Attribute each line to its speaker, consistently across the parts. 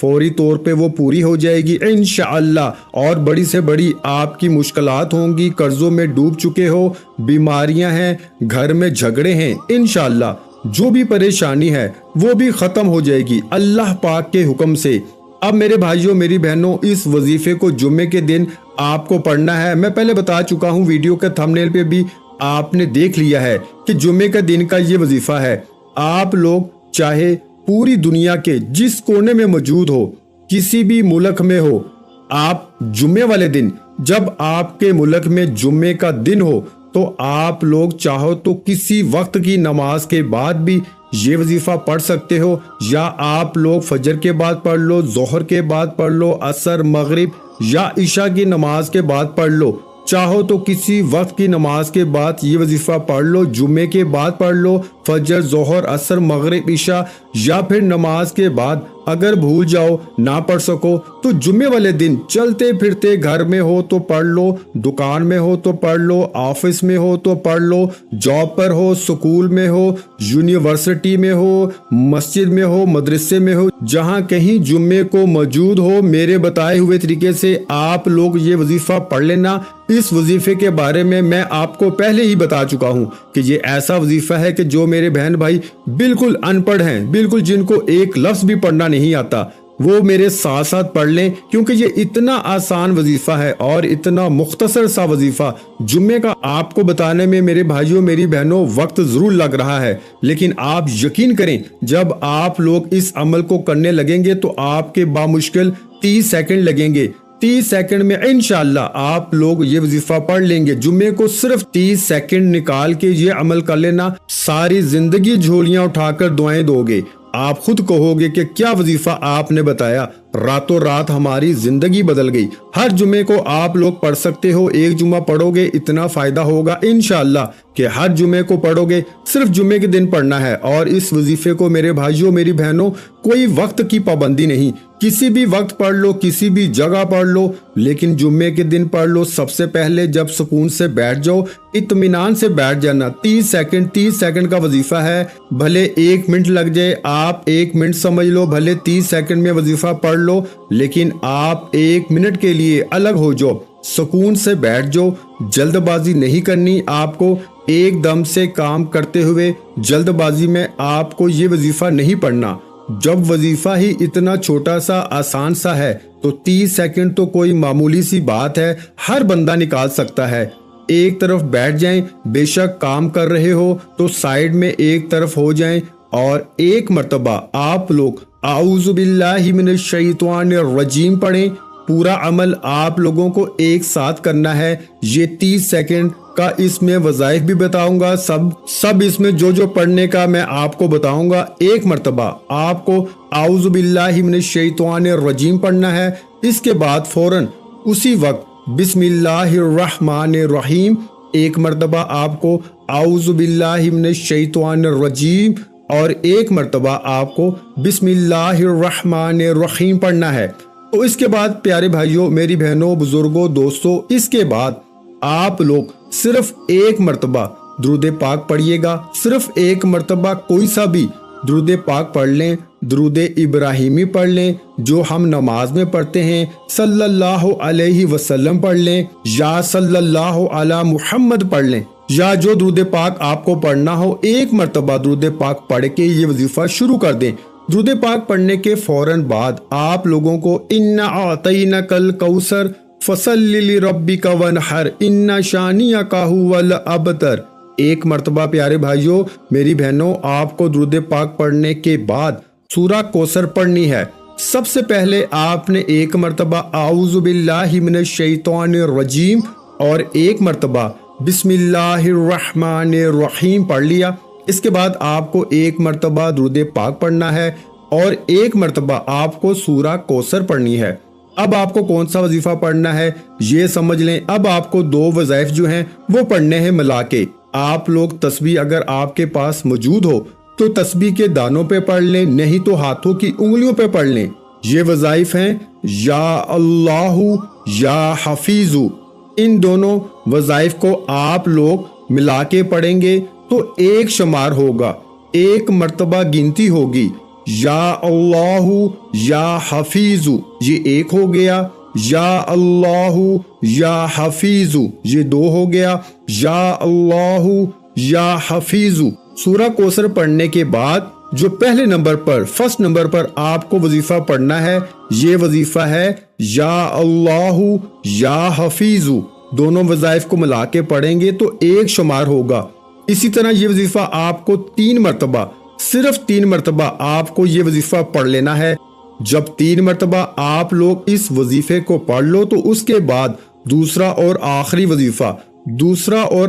Speaker 1: فوری طور پہ وہ پوری ہو جائے گی انشاءاللہ، اور بڑی سے بڑی آپ کی مشکلات ہوں گی، قرضوں میں ڈوب چکے ہو، بیماریاں ہیں، گھر میں جھگڑے ہیں، انشاءاللہ جو بھی پریشانی ہے وہ بھی ختم ہو جائے گی اللہ پاک کے حکم سے۔ اب میرے بھائیوں میری بہنوں، اس وظیفے کو جمعے کے دن آپ کو پڑھنا ہے۔ میں پہلے بتا چکا ہوں، ویڈیو کے تھمبنیل پہ بھی آپ نے دیکھ لیا ہے کہ جمعے کا دن کا یہ وظیفہ ہے۔ آپ لوگ چاہے پوری دنیا کے جس کونے میں موجود ہو، کسی بھی ملک میں ہو، آپ جمعے والے دن، جب آپ کے ملک میں جمعے کا دن ہو تو آپ لوگ چاہو تو کسی وقت کی نماز کے بعد بھی یہ وظیفہ پڑھ سکتے ہو، یا آپ لوگ فجر کے بعد پڑھ لو، ظہر کے بعد پڑھ لو، عصر، مغرب یا عشاء کی نماز کے بعد پڑھ لو، چاہو تو کسی وقت کی نماز کے بعد یہ وظیفہ پڑھ لو، جمعے کے بعد پڑھ لو، فجر، ظہر، عصر، مغرب، عشاء، یا پھر نماز کے بعد اگر بھول جاؤ نہ پڑھ سکو تو جمعے والے دن چلتے پھرتے گھر میں ہو تو پڑھ لو، دکان میں ہو تو پڑھ لو، آفس میں ہو تو پڑھ لو، جاب پر ہو، سکول میں ہو، یونیورسٹی میں ہو، مسجد میں ہو، مدرسے میں ہو، جہاں کہیں جمعے کو موجود ہو، میرے بتائے ہوئے طریقے سے آپ لوگ یہ وظیفہ پڑھ لینا۔ اس وظیفے کے بارے میں آپ کو پہلے ہی بتا چکا ہوں کہ یہ ایسا وظیفہ ہے کہ جو میرے بہن بھائی بالکل ان پڑھ ہیں، بالکل جن کو ایک لفظ بھی پڑھنا نہیں آتا، وہ میرے ساتھ ساتھ پڑھ لیں، کیونکہ یہ اتنا آسان وظیفہ ہے اور اتنا مختصر سا وظیفہ جمعے کا آپ کو بتانے میں میرے بھائیوں میری بہنوں وقت ضرور لگ رہا ہے، لیکن آپ یقین کریں جب آپ لوگ اس عمل کو کرنے لگیں گے تو آپ کے بامشکل 30 سیکنڈ لگیں گے۔ 30 سیکنڈ میں انشاءاللہ آپ لوگ یہ وظیفہ پڑھ لیں گے۔ جمعے کو صرف 30 سیکنڈ نکال کے یہ عمل کر لینا، ساری زندگی جھولیاں اٹھا کر دعائیں دو گے۔ آپ خود کہو گے کہ کیا وظیفہ آپ نے بتایا، راتوں رات ہماری زندگی بدل گئی۔ ہر جمعے کو آپ لوگ پڑھ سکتے ہو، ایک جمعہ پڑھو گے اتنا فائدہ ہوگا انشاءاللہ کہ ہر جمعے کو پڑھو گے، صرف جمعے کے دن پڑھنا ہے۔ اور اس وظیفے کو میرے بھائیوں میری بہنوں کوئی وقت کی پابندی نہیں، کسی بھی وقت پڑھ لو، کسی بھی جگہ پڑھ لو، لیکن جمعے کے دن پڑھ لو۔ سب سے پہلے جب سکون سے بیٹھ جاؤ، اطمینان سے بیٹھ جانا۔ 30 سیکنڈ کا وظیفہ ہے، بھلے 1 منٹ لگ جائے، آپ 1 منٹ سمجھ لو، بھلے 30 سیکنڈ میں وظیفہ پڑھ لو، لیکن آپ 1 منٹ کے لیے الگ ہو جاؤ، سکون سے بیٹھ جاؤ۔ جلد بازی نہیں کرنی آپ کو، ایک دم سے کام کرتے ہوئے جلد بازی میں آپ کو یہ وظیفہ نہیں پڑھنا۔ جب وظیفہ ہی اتنا چھوٹا سا آسان سا ہے تو 30 سیکنڈ تو کوئی معمولی سی بات ہے، ہر بندہ نکال سکتا ہے۔ ایک طرف بیٹھ جائیں، بے شک کام کر رہے ہو تو سائیڈ میں ایک طرف ہو جائیں، اور ایک مرتبہ آپ لوگ اعوذ باللہ من الشیطان الرجیم پڑھیں۔ پورا عمل آپ لوگوں کو ایک ساتھ کرنا ہے۔ یہ 30 سیکنڈ کا اس میں وظائف بھی بتاؤں گا، سب اس میں جو پڑھنے کا میں آپ کو بتاؤں گا۔ ایک مرتبہ آپ کو اعوذ باللہ من الشیطان الرجیم پڑھنا ہے، اس کے بعد فوراً اسی وقت بسم اللہ الرحمن الرحیم، ایک مرتبہ آپ کو اعوذ باللہ من الشیطان الرجیم، اور ایک مرتبہ آپ کو بسم اللہ الرحمن الرحیم پڑھنا ہے۔ تو اس کے بعد پیارے بھائیوں میری بہنوں بزرگوں دوستوں، اس کے بعد آپ لوگ صرف ایک مرتبہ درود پاک پڑھیے گا، صرف ایک مرتبہ کوئی سا بھی درود پاک پڑھ لیں، درود ابراہیمی پڑھ لیں جو ہم نماز میں پڑھتے ہیں، صلی اللہ علیہ وسلم پڑھ لیں، یا صلی اللہ علی محمد پڑھ لیں، یا جو درود پاک آپ کو پڑھنا ہو، ایک مرتبہ درود پاک پڑھ کے یہ وظیفہ شروع کر دیں۔ درود پاک پڑھنے کے فوراً بعد آپ لوگوں کو اِنَّا أَعْطَيْنَاكَ الْكَوْثَرَ فَصَلِّ لِرَبِّكَ وَانْحَرْ إِنَّ شَانِئَكَ هُوَ الْأَبْتَرُ، ایک مرتبہ پیارے بھائیوں میری بہنوں آپ کو درود پاک پڑھنے کے بعد سورہ کوثر پڑھنی ہے۔ سب سے پہلے آپ نے ایک مرتبہ اعوذ باللہ من الشیطان الرجیم اور ایک مرتبہ بسم اللہ الرحمن الرحیم پڑھ لیا۔ اس کے بعد آپ کو ایک مرتبہ درود پاک پڑھنا ہے اور ایک مرتبہ آپ کو سورہ کوثر پڑھنی ہے۔ اب آپ کو کون سا وظیفہ پڑھنا ہے یہ سمجھ لیں۔ اب آپ کو 2 وظائف جو ہیں وہ پڑھنے ہیں ملا کے۔ آپ لوگ تسبیح اگر آپ کے پاس موجود ہو تو تسبیح کے دانوں پہ پڑھ لیں، نہیں تو ہاتھوں کی انگلیوں پہ پڑھ لیں۔ یہ وظائف ہیں یا اللہ یا حفیظ، ان دونوں وظائف کو آپ لوگ ملا کے پڑھیں گے تو ایک شمار ہوگا، ایک مرتبہ گنتی ہوگی۔ یا اللہ یا حفیظ یہ ایک ہو گیا، یا اللہ یا حفیظ یہ دو ہو گیا، یا اللہ یا حفیظ۔ سورہ کوثر پڑھنے کے بعد جو پہلے نمبر پر، فرسٹ نمبر پر آپ کو وظیفہ پڑھنا ہے، یہ وظیفہ ہے یا اللہ یا حفیظ۔ دونوں وظائف کو ملا کے پڑھیں گے تو ایک شمار ہوگا۔ اسی طرح یہ وظیفہ آپ کو 3 مرتبہ، صرف 3 مرتبہ آپ کو یہ وظیفہ پڑھ لینا ہے۔ جب 3 مرتبہ آپ لوگ اس وظیفے کو پڑھ لو تو اس کے بعد دوسرا اور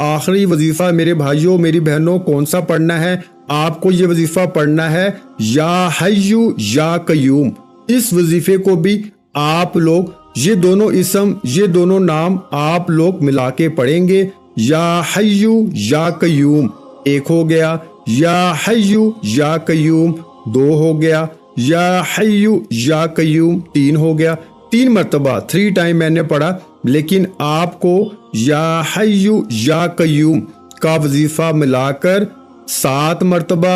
Speaker 1: آخری وظیفہ میرے بھائیوں میری بہنوں کون سا پڑھنا ہے؟ آپ کو یہ وظیفہ پڑھنا ہے یا حی یا قیوم۔ اس وظیفے کو بھی آپ لوگ یہ دونوں اسم، یہ دونوں نام آپ لوگ ملا کے پڑھیں گے، یا حی یا قیوم ایک ہو گیا، یا حی یا قیوم 2 ہو گیا، یا حی یا قیوم 3 ہو گیا۔ 3 مرتبہ 3 ٹائم میں نے پڑھا، لیکن آپ کو یا حی یا قیوم کا وظیفہ ملا کر 7 مرتبہ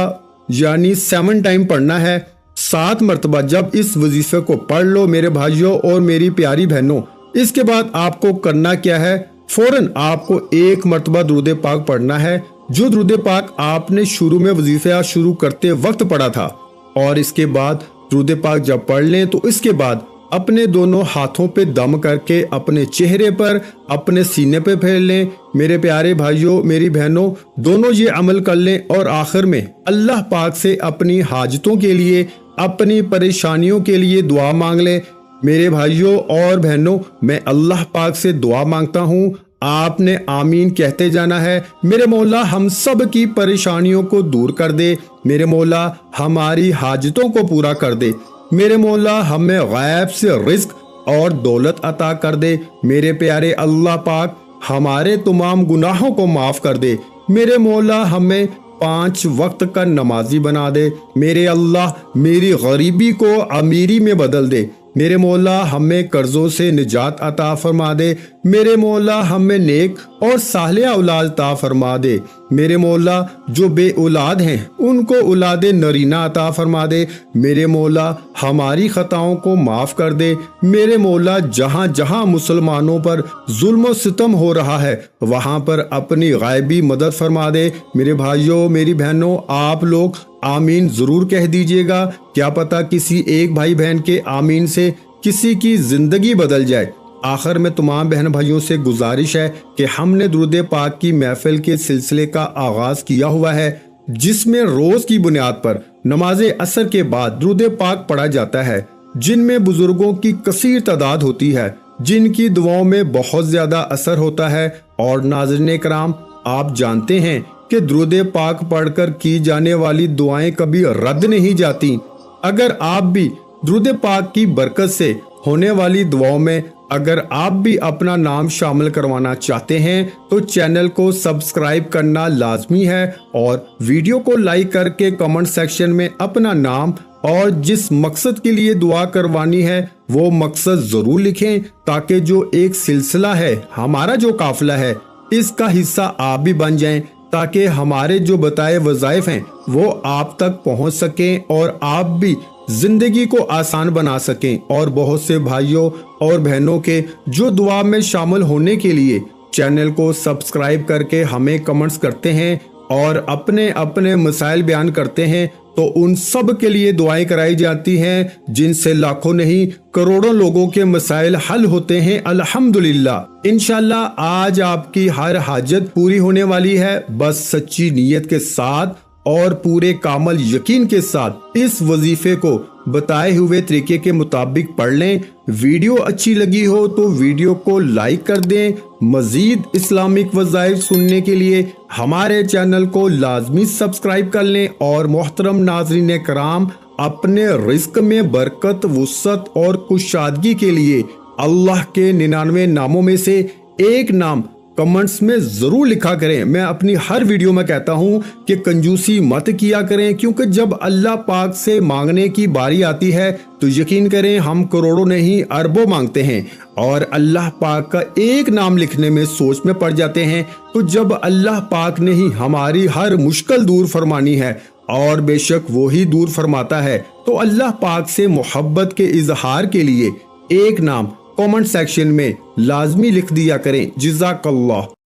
Speaker 1: یعنی 7 ٹائم پڑھنا ہے۔ 7 مرتبہ جب اس وظیفے کو پڑھ لو میرے بھائیوں اور میری پیاری بہنوں، اس کے بعد آپ کو کرنا کیا ہے؟ فوراً آپ کو 1 مرتبہ درود پاک پڑھنا ہے، جو درود پاک آپ نے شروع میں وظیفہ شروع کرتے وقت پڑھا تھا۔ اور اس کے بعد درود پاک جب پڑھ لیں تو اس کے بعد اپنے دونوں ہاتھوں پہ دم کر کے اپنے چہرے پر، اپنے سینے پہ پھیر لیں۔ میرے پیارے بھائیوں میری بہنوں دونوں یہ عمل کر لیں، اور آخر میں اللہ پاک سے اپنی حاجتوں کے لیے، اپنی پریشانیوں کے لیے دعا مانگ لیں۔ میرے بھائیوں اور بہنوں میں اللہ پاک سے دعا مانگتا ہوں، آپ نے آمین کہتے جانا ہے۔ میرے مولا ہم سب کی پریشانیوں کو دور کر دے، میرے مولا ہماری حاجتوں کو پورا کر دے، میرے مولا ہمیں غیب سے رزق اور دولت عطا کر دے، میرے پیارے اللہ پاک ہمارے تمام گناہوں کو معاف کر دے، میرے مولا ہمیں 5 وقت کا نمازی بنا دے، میرے اللہ میری غریبی کو امیری میں بدل دے، میرے مولا ہمیں قرضوں سے نجات عطا فرما دے، میرے مولا ہمیں نیک اور صالح اولاد عطا فرما دے، میرے مولا جو بے اولاد ہیں ان کو اولاد نرینہ عطا فرما دے، میرے مولا ہماری خطاؤں کو معاف کر دے، میرے مولا جہاں جہاں مسلمانوں پر ظلم و ستم ہو رہا ہے وہاں پر اپنی غائبی مدد فرما دے۔ میرے بھائیوں میری بہنوں آپ لوگ آمین ضرور کہہ دیجئے گا، کیا پتہ کسی ایک بھائی بہن کے آمین سے کسی کی زندگی بدل جائے۔ آخر میں تمام بہن بھائیوں سے گزارش ہے کہ ہم نے درود پاک کی محفل کے سلسلے کا آغاز کیا ہوا ہے، جس میں روز کی بنیاد پر نماز عصر کے بعد درود پاک پڑھا جاتا ہے، جن میں بزرگوں کی کثیر تعداد ہوتی ہے، جن کی دعاؤں میں بہت زیادہ اثر ہوتا ہے۔ اور ناظرین کرام آپ جانتے ہیں کہ درود پاک پڑھ کر کی جانے والی دعائیں کبھی رد نہیں جاتی۔ اگر آپ بھی درود پاک کی برکت سے ہونے والی دعاؤں میں اگر آپ بھی اپنا نام شامل کروانا چاہتے ہیں تو چینل کو سبسکرائب کرنا لازمی ہے، اور ویڈیو کو لائک کر کے کمنٹ سیکشن میں اپنا نام اور جس مقصد کے لیے دعا کروانی ہے وہ مقصد ضرور لکھیں، تاکہ جو ایک سلسلہ ہے ہمارا جو قافلہ ہے اس کا حصہ آپ بھی بن جائیں، تاکہ ہمارے جو بتائے وظائف ہیں وہ آپ تک پہنچ سکیں اور آپ بھی زندگی کو آسان بنا سکیں۔ اور بہت سے بھائیوں اور بہنوں کے جو دعا میں شامل ہونے کے لیے چینل کو سبسکرائب کر کے ہمیں کمنٹس کرتے ہیں اور اپنے اپنے مسائل بیان کرتے ہیں، تو ان سب کے لیے دعائیں کرائی جاتی ہیں، جن سے لاکھوں نہیں کروڑوں لوگوں کے مسائل حل ہوتے ہیں الحمدللہ۔ انشاءاللہ آج آپ کی ہر حاجت پوری ہونے والی ہے، بس سچی نیت کے ساتھ اور پورے کامل یقین کے ساتھ اس وظیفے کو بتائے ہوئے طریقے کے مطابق پڑھ لیں۔ ویڈیو اچھی لگی ہو تو ویڈیو کو لائک کر دیں۔ مزید اسلامک وظائف سننے کے لیے ہمارے چینل کو لازمی سبسکرائب کر لیں، اور محترم ناظرین کرام اپنے رزق میں برکت، وسعت اور کشادگی کے لیے اللہ کے 99 ناموں میں سے ایک نام کمنٹس میں ضرور لکھا کریں۔ میں اپنی ہر ویڈیو میں کہتا ہوں کہ کنجوسی مت کیا کریں، کیونکہ جب اللہ پاک سے مانگنے کی باری آتی ہے تو یقین کریں ہم کروڑوں نہیں اربوں مانگتے ہیں، اور اللہ پاک کا ایک نام لکھنے میں سوچ میں پڑ جاتے ہیں۔ تو جب اللہ پاک نے ہی ہماری ہر مشکل دور فرمانی ہے اور بے شک وہی دور فرماتا ہے۔ تو اللہ پاک سے محبت کے اظہار کے لیے ایک نام کامنٹ سیکشن میں لازمی لکھ دیا کریں۔ جزاک اللہ۔